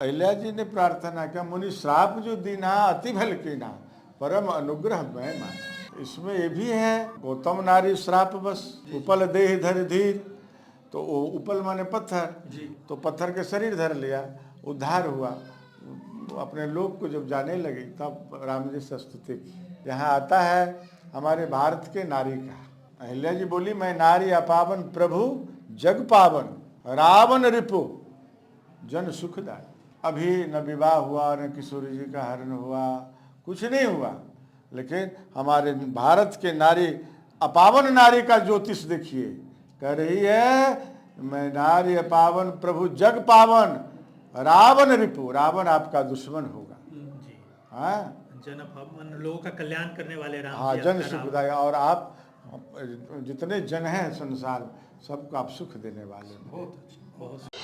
अहिल्या जी ने प्रार्थना किया, मुनि श्राप जो दीना अति भल कीना, परम अनुग्रह मैं माना। इसमें ये भी है, गौतम नारी श्राप बस उपल देह धर धीर, तो उपल माने पत्थर, तो पत्थर के शरीर धर लिया, उद्धार हुआ। अपने लोक को जब जाने लगी तब राम जी से स्तुति की। यहाँ आता है हमारे भारत के नारी का। अहिल्या जी बोली, मैं नारी अपावन प्रभु जग पावन, रावण रिपु जन सुखदाय। अभी न विवाह हुआ, न किशोरी जी का हरण हुआ, कुछ नहीं हुआ, लेकिन हमारे भारत के नारी, अपावन नारी का ज्योतिष देखिए, कह रही है मैं नारी अपावन प्रभु जग पावन, रावण रिपु, रावण आपका दुश्मन होगा। हाँ, जन पावन, लोगों का कल्याण करने वाले राम। हाँ, जन सुखदायक, और आप जितने जन हैं संसार में सबको आप सुख देने वाले हैं। बहुत अच्छा, बहुत।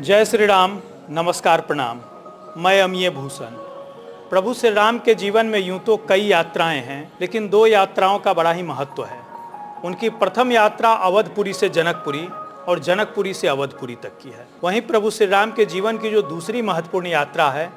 जय श्री राम, नमस्कार, प्रणाम। मैं अमीय भूषण। प्रभु श्री राम के जीवन में यूं तो कई यात्राएं हैं, लेकिन दो यात्राओं का बड़ा ही महत्व है। उनकी प्रथम यात्रा अवधपुरी से जनकपुरी और जनकपुरी से अवधपुरी तक की है। वहीं प्रभु श्री राम के जीवन की जो दूसरी महत्वपूर्ण यात्रा है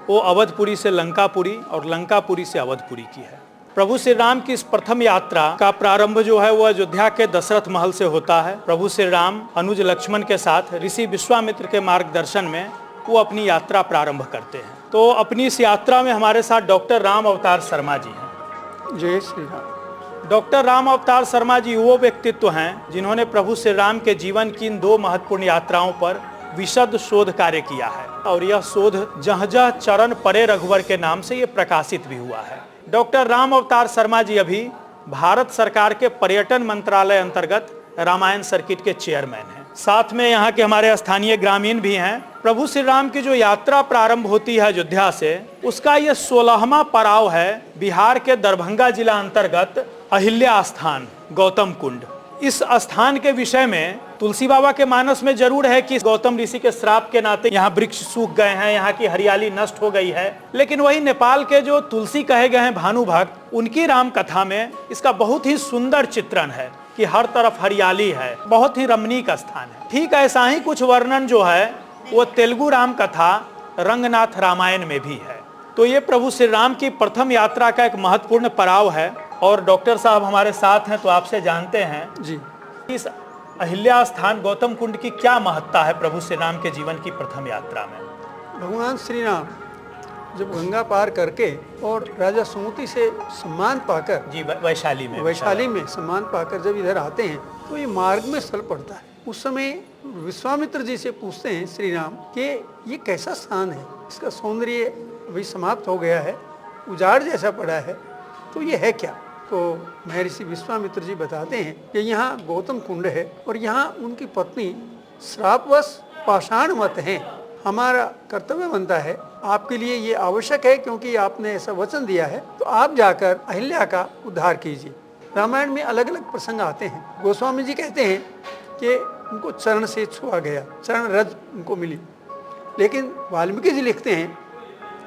वो अवधपुरी से लंकापुरी और लंकापुरी से अवधपुरी की है। प्रभु श्री राम की इस प्रथम यात्रा का प्रारंभ जो है वह अयोध्या के दशरथ महल से होता है। प्रभु श्री राम अनुज लक्ष्मण के साथ ऋषि विश्वामित्र के मार्गदर्शन में वो अपनी यात्रा प्रारंभ करते हैं। तो अपनी इस यात्रा में हमारे साथ डॉक्टर राम अवतार शर्मा जी हैं। जय श्री राम। डॉक्टर राम अवतार शर्मा जी वो व्यक्तित्व हैं जिन्होंने प्रभु श्री राम के जीवन की इन दो महत्वपूर्ण यात्राओं पर विशद शोध कार्य किया है, और यह शोध जह जह चरण परे रघुवर के नाम से ये प्रकाशित भी हुआ है। डॉक्टर राम अवतार शर्मा जी अभी भारत सरकार के पर्यटन मंत्रालय अंतर्गत रामायण सर्किट के चेयरमैन हैं। साथ में यहाँ के हमारे स्थानीय ग्रामीण भी हैं। प्रभु श्री राम की जो यात्रा प्रारंभ होती है अयोध्या से, उसका ये 16वां पड़ाव है बिहार के दरभंगा जिला अंतर्गत अहिल्या स्थान गौतम कुंड। इस स्थान के विषय में तुलसी बाबा के मानस में जरूर है कि गौतम ऋषि के श्राप के नाते यहाँ वृक्ष सूख गए हैं, यहाँ की हरियाली नष्ट हो गई है। लेकिन वही नेपाल के जो तुलसी कहे गए हैं भानु भक्त, उनकी राम कथा में इसका बहुत ही सुंदर चित्रण है कि हर तरफ हरियाली है, बहुत ही रमणीक स्थान है। ठीक ऐसा ही कुछ वर्णन जो है वो तेलुगु राम कथा रंगनाथ रामायण में भी है। तो ये प्रभु श्री राम की प्रथम यात्रा का एक महत्वपूर्ण पड़ाव है। और डॉक्टर साहब हमारे साथ हैं, तो आपसे जानते हैं जी, इस अहिल्या स्थान गौतम कुंड की क्या महत्ता है प्रभु श्री राम के जीवन की प्रथम यात्रा में? भगवान श्री राम जब गंगा पार करके और राजा सुमति से सम्मान पाकर, जी, वैशाली में सम्मान पाकर जब इधर आते हैं तो ये मार्ग में स्थल पड़ता है। उस समय विश्वामित्र जी से पूछते हैं श्री राम कि ये कैसा स्थान है, इसका सौंदर्य अभी समाप्त हो गया है, उजाड़ जैसा पड़ा है, तो ये है क्या? तो महर्षि विश्वामित्र जी बताते हैं कि यहाँ गौतम कुंड है और यहाँ उनकी पत्नी श्रापवश पाषाण मत हैं। हमारा कर्तव्य बनता है, आपके लिए ये आवश्यक है क्योंकि आपने ऐसा वचन दिया है, तो आप जाकर अहिल्या का उद्धार कीजिए। रामायण में अलग अलग प्रसंग आते हैं। गोस्वामी जी कहते हैं कि उनको चरण से छुआ गया, चरण रज उनको मिली। लेकिन वाल्मीकि जी लिखते हैं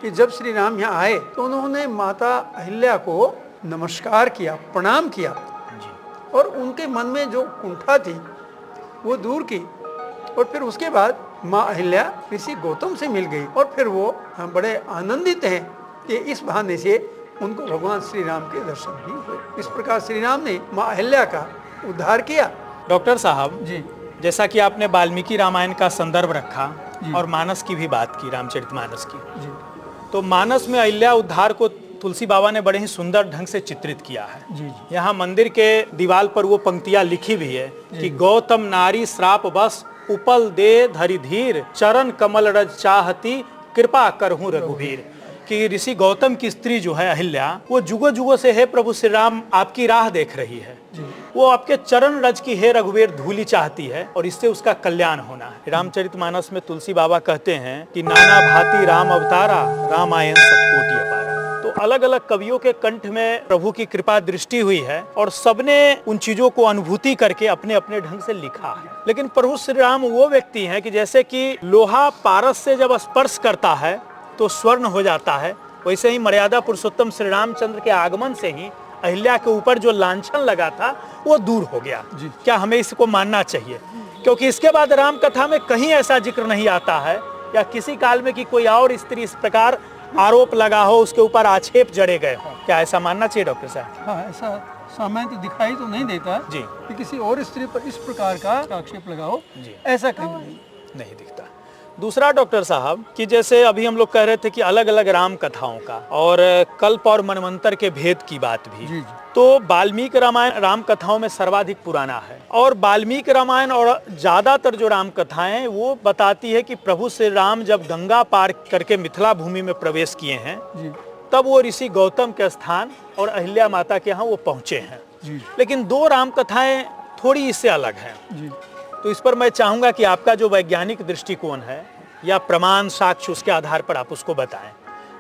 कि जब श्री राम यहाँ आए तो उन्होंने माता अहिल्या को नमस्कार किया, प्रणाम किया, और उनके मन में जो कुंठा थी वो दूर की। और फिर उसके बाद माँ अहिल्या ऋषि गौतम से मिल गई और फिर वो हम बड़े आनंदित हैं कि इस बहाने से उनको भगवान श्री राम के दर्शन भी हुए। इस प्रकार श्री राम ने माँ अहिल्या का उद्धार किया। डॉक्टर साहब जी, जैसा कि आपने वाल्मीकि रामायण का संदर्भ रखा और मानस की भी बात की, रामचरितमानस की, जी, तो मानस में अहिल्या उद्धार को तुलसी बाबा ने बड़े ही सुंदर ढंग से चित्रित किया है। जी, जी। यहाँ मंदिर के दीवार पर वो पंक्तियां लिखी भी है कि गौतम नारी श्राप बस उपल दे धरि धीर, चरण कमल रज चाहती कृपा करहूं रघुवीर। कि ऋषि गौतम की स्त्री जो है अहिल्या, वो जुगो जुगो से है प्रभु श्री राम आपकी राह देख रही है, वो आपके चरण रज की हे रघुवीर धूली चाहती है और इससे उसका कल्याण होना है। रामचरितमानस में तुलसी बाबा कहते हैं कि नाना भांति राम अवतारा, रामायण सतकोटि अपारा। तो अलग अलग कवियों के कंठ में प्रभु की कृपा दृष्टि हुई है और सबने उन चीजों को अनुभूति करके अपने अपने ढंग से लिखा है। लेकिन प्रभु श्री राम वो व्यक्ति हैं कि जैसे कि लोहा पारस से जब स्पर्श करता है तो स्वर्ण हो जाता है, वैसे ही मर्यादा पुरुषोत्तम श्री रामचंद्र के आगमन से ही अहिल्या के ऊपर जो लांछन लगा था वो दूर हो गया। क्या हमें इसको मानना चाहिए? क्योंकि इसके बाद राम कथा में कहीं ऐसा जिक्र नहीं आता है या किसी काल में कि कोई और स्त्री इस प्रकार आरोप लगा हो, उसके ऊपर आक्षेप जड़े गए हो। क्या ऐसा मानना चाहिए डॉक्टर साहब? हाँ, ऐसा सामान्य तो दिखाई तो नहीं देता जी कि किसी और स्त्री पर इस प्रकार का आक्षेप लगा हो, ऐसा कहीं नहीं दिखता। दूसरा डॉक्टर साहब कि जैसे अभी हम लोग कह रहे थे कि अलग अलग राम कथाओं का और कल्प और मनवंतर के भेद की बात भी, तो वाल्मीकि रामायण राम कथाओं में सर्वाधिक पुराना है और वाल्मीकि रामायण और ज्यादातर जो राम कथाएं हैं वो बताती है कि प्रभु श्री राम जब गंगा पार करके मिथिला भूमि में प्रवेश किए हैं तब वो ऋषि गौतम के स्थान और अहिल्या माता के यहाँ वो पहुंचे हैं। लेकिन दो राम कथाएं थोड़ी इससे अलग हैं। तो इस पर मैं चाहूंगा कि आपका जो वैज्ञानिक दृष्टिकोण है या प्रमाण साक्ष्य उसके आधार पर आप उसको बताएं।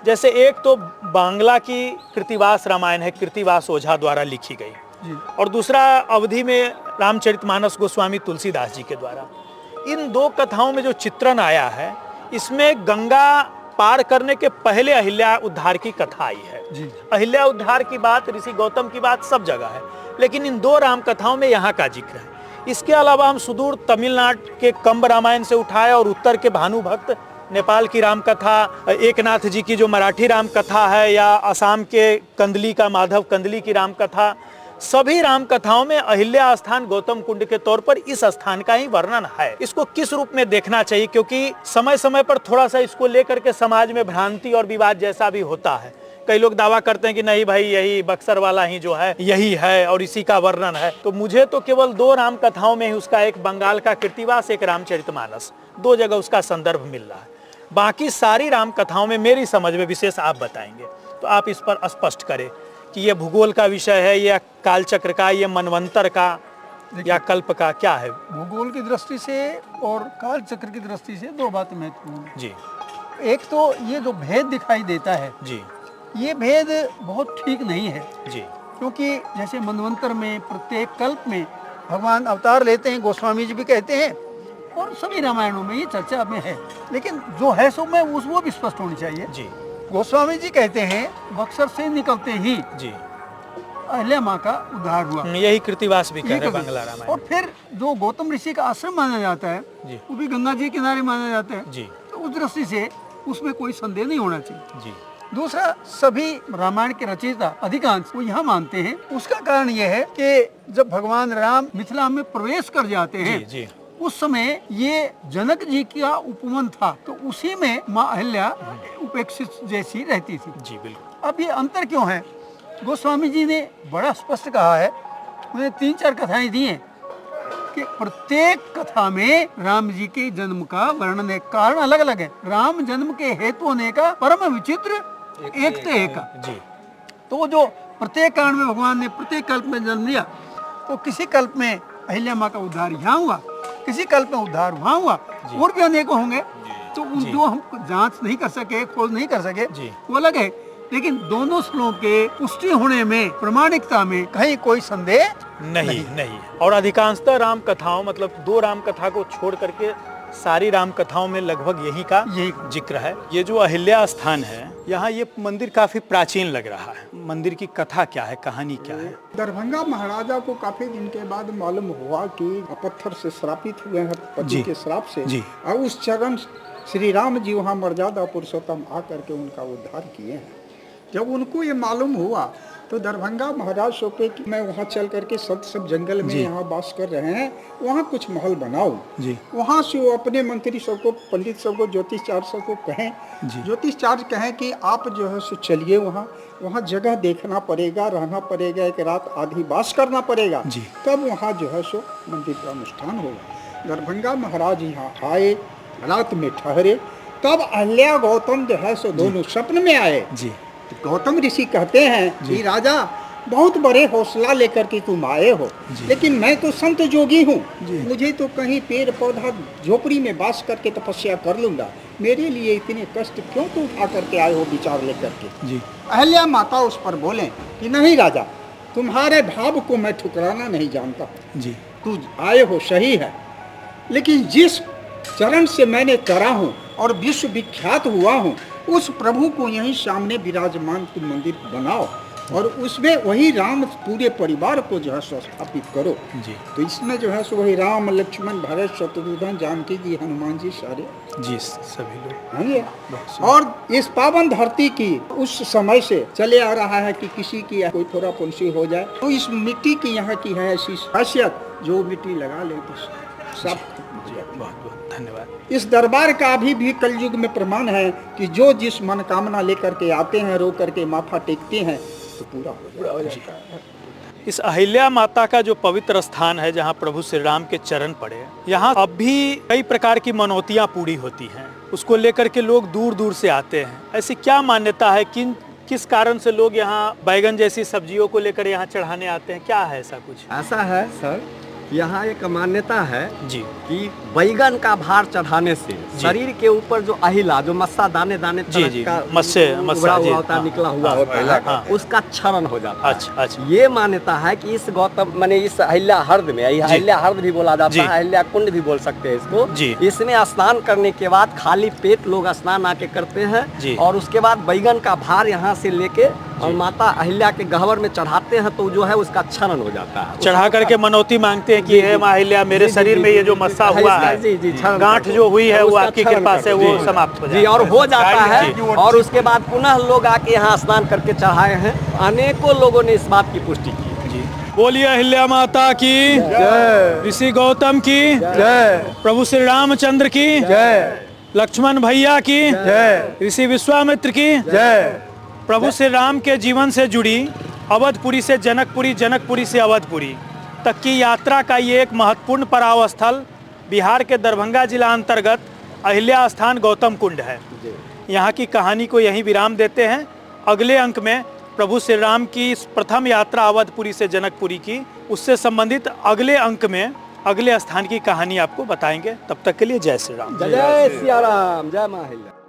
जैसे एक तो बांग्ला की कृतिवास रामायण है, कृतिवास ओझा द्वारा लिखी गई, और दूसरा अवधि में रामचरितमानस गोस्वामी तुलसीदास जी के द्वारा। इन दो कथाओं में जो चित्रण आया है इसमें गंगा पार करने के पहले अहिल्या उद्धार की कथा आई है। अहिल्या उद्धार की बात, ऋषि गौतम की बात सब जगह है, लेकिन इन दो राम कथाओं में यहाँ का जिक्र है। इसके अलावा हम सुदूर तमिलनाडु के कंब रामायण से उठाए और उत्तर के भानुभक्त नेपाल की राम कथा, एकनाथ जी की जो मराठी राम कथा है, या असम के कंदली का माधव कंदली की राम कथा, सभी राम कथाओं में अहिल्या स्थान गौतम कुंड के तौर पर इस स्थान का ही वर्णन है। इसको किस रूप में देखना चाहिए? क्योंकि समय समय पर थोड़ा सा इसको लेकर के समाज में भ्रांति और विवाद जैसा भी होता है। कई लोग दावा करते हैं कि नहीं भाई यही बक्सर वाला ही जो है यही है और इसी का वर्णन है। तो मुझे तो केवल दो राम कथाओं में ही उसका, एक बंगाल का कृतिवास, एक रामचरितमानस, दो जगह उसका संदर्भ मिल रहा है। बाकी सारी राम कथाओं में मेरी समझ में विशेष आप बताएंगे तो आप इस पर स्पष्ट करें कि ये भूगोल का विषय है या कालचक्र का, ये मनवंतर का या कल्प का, क्या है? भूगोल की दृष्टि से और कालचक्र की दृष्टि से दो बातें महत्वपूर्ण हैं। जी, एक तो ये जो भेद दिखाई देता है जी, ये भेद बहुत ठीक नहीं है जी, क्योंकि जैसे मनवंतर में प्रत्येक कल्प में भगवान अवतार लेते हैं, गोस्वामी जी भी कहते हैं, और सभी रामायणों में ये चर्चा में है, लेकिन जो है सो में वो भी स्पष्ट होनी चाहिए। जी, गोस्वामी जी कहते हैं बक्सर से निकलते ही जी अहिल्या माँ का उद्धार हुआ, यही कृतिवास भी कह रहे बांग्ला रामायण। और फिर जो गौतम ऋषि का आश्रम माना जाता है वो भी गंगा जी के किनारे माना जाता है जी। तो उस दृष्टि से उसमें कोई संदेह नहीं होना चाहिए जी। दूसरा, सभी रामायण के रचयिता अधिकांश वो यहाँ मानते हैं। उसका कारण यह है कि जब भगवान राम मिथिला में प्रवेश कर जाते हैं जी, उस समय ये जनक जी का उपवन था, तो उसी में माँ अहिल्या उपेक्षित जैसी रहती थी। जी बिल्कुल। अब ये अंतर क्यों है? गोस्वामी जी ने बड़ा स्पष्ट कहा है, उन्हें 3-4 कथाएं दी हैं कि प्रत्येक कथा में राम जी के जन्म का वर्णन है। कारण अलग अलग है। राम जन्म के हेतु होने का परम विचित्र एक जी। तो जो प्रत्येक कारण में भगवान ने प्रत्येक कल्प में जन्म लिया, तो किसी कल्प में अहिल्या माँ का उद्धार यहाँ हुआ, किसी कल्प में उद्धार वहाँ हुआ, और भी अनेक होंगे। तो उन जो हम जांच नहीं कर सके, खोज नहीं कर सके, वो अलग है, लेकिन दोनों स्थलों के पुष्टि होने में, प्रमाणिकता में कहीं कोई संदेह नहीं। और अधिकांशतः राम कथाओं, मतलब दो राम कथा को छोड़ करके सारी राम कथाओं में लगभग यही का जिक्र है। ये जो अहिल्या स्थान है, यहाँ ये मंदिर काफी प्राचीन लग रहा है। मंदिर की कथा क्या है, कहानी क्या है? दरभंगा महाराजा को काफी दिन के बाद मालूम हुआ कि पत्थर से श्रापित हुए हैं, पति के श्राप से, और उस चरण श्री राम जी वहाँ मर्यादा पुरुषोत्तम आकर के उनका उद्धार किए हैं। जब उनको ये मालूम हुआ तो दरभंगा महाराज सोचे कि मैं वहाँ चल करके सब जंगल में यहाँ वास कर रहे हैं, वहाँ कुछ महल बनाओ। वहाँ से वो अपने मंत्री सबको, पंडित सबको, ज्योतिषचार्य सबको कहें, ज्योतिषचार्य कहें कि आप जो है सो चलिए वहाँ जगह देखना पड़ेगा, रहना पड़ेगा, एक रात आधी वास करना पड़ेगा, तब वहाँ जो है सो मंदिर का अनुष्ठान होगा। दरभंगा महाराज यहाँ आए, रात में ठहरे, तब अहिल्या गौतम जो है सो दोनों स्वप्न में आए। गौतम ऋषि कहते हैं कि राजा, बहुत बड़े हौसला लेकर के तुम आए हो, लेकिन मैं तो संत जोगी हूँ, मुझे तो कहीं पेड़ पौधा झोपड़ी में बास करके तपस्या कर लूंगा, मेरे लिए इतने कष्ट क्यों तुम उठा करके आए हो विचार लेकर के। अहिल्या माता उस पर बोले कि नहीं राजा, तुम्हारे भाव को मैं ठुकराना नहीं जानता, तू आए हो सही है, लेकिन जिस चरण से मैंने तरा हूँ और विश्व विख्यात हुआ हूँ, उस प्रभु को यहीं सामने विराजमान तुम मंदिर बनाओ और उसमें वही राम पूरे परिवार को जो है स्थापित करो। जी तो इसमें जो है सो वही राम लक्ष्मण भरत शत्रुघ्न जानकी जी हनुमान जी सारे जी सभी लोग हैं ये। और इस पावन धरती की उस समय से चले आ रहा है कि किसी की कोई थोड़ा पुंसी हो जाए तो इस मिट्टी की यहाँ की है ऐसी खासियत, जो मिट्टी लगा ले तो सब बहुत बहुत धन्यवाद। इस दरबार का अभी भी कलयुग में प्रमाण है कि जो जिस मनोकामना लेकर के आते हैं, रो करके माथा टेकते हैं तो पूरा हो जाता है। इस अहिल्या माता का जो पवित्र स्थान है जहाँ प्रभु श्री राम के चरण पड़े, यहाँ अब भी कई प्रकार की मनौतियाँ पूरी होती हैं। उसको लेकर के लोग दूर दूर से आते हैं। ऐसी क्या मान्यता है, किस कारण से लोग यहाँ बैगन जैसी सब्जियों को लेकर यहाँ चढ़ाने आते हैं? क्या है ऐसा कुछ? ऐसा है सर, यहाँ एक मान्यता है जी कि बैगन का भार चढ़ाने से शरीर के ऊपर जो अहिला, जो मस्सा दाने दाने जी जी का मस्सा उभरा हुआ होता है, हाँ, निकला हुआ हाँ, होता है, हाँ, उसका क्षरण हो जाता है। अच्छा अच्छा ये मान्यता है कि इस गौतम माने इस अहिल्या हर्द में, अहिल्या हर्द भी बोला जाता है, अहिल्या कुंड भी बोल सकते हैं इसको जी। इसमें स्नान करने के बाद खाली पेट लोग स्नान आके करते हैं और उसके बाद बैगन का भार यहाँ से लेके और माता अहिल्या के गह्वर में चढ़ाते हैं तो जो है उसका क्षरण हो जाता है। चढ़ा करके मनौती मांगते हैं कि हे माँ अहिल्या, मेरे शरीर में ये जो मस्सा हुआ है, गांठ जो हुई है वो आपकी कृपा से वो समाप्त हो जाए। जी, और हो जाता है। और उसके बाद पुनः लोग आके यहाँ स्नान करके चढ़ाए हैं। अनेकों लोगों ने इस बात की पुष्टि की। बोलिए अहिल्या माता की जय, ऋषि गौतम की जय, प्रभु श्री रामचंद्र की जय, लक्ष्मण भैया की जय, ऋषि विश्वामित्र की जय। प्रभु श्री राम के जीवन से जुड़ी अवधपुरी से जनकपुरी, जनकपुरी से अवधपुरी तक की यात्रा का ये एक महत्वपूर्ण पड़ाव स्थल बिहार के दरभंगा जिला अंतर्गत अहिल्या स्थान गौतम कुंड है। यहाँ की कहानी को यहीं विराम देते हैं। अगले अंक में प्रभु श्री राम की इस प्रथम यात्रा अवधपुरी से जनकपुरी की, उससे संबंधित अगले अंक में अगले स्थान की कहानी आपको बताएंगे। तब तक के लिए जय श्री राम। जय सिया राम, जय मां अहिल्या।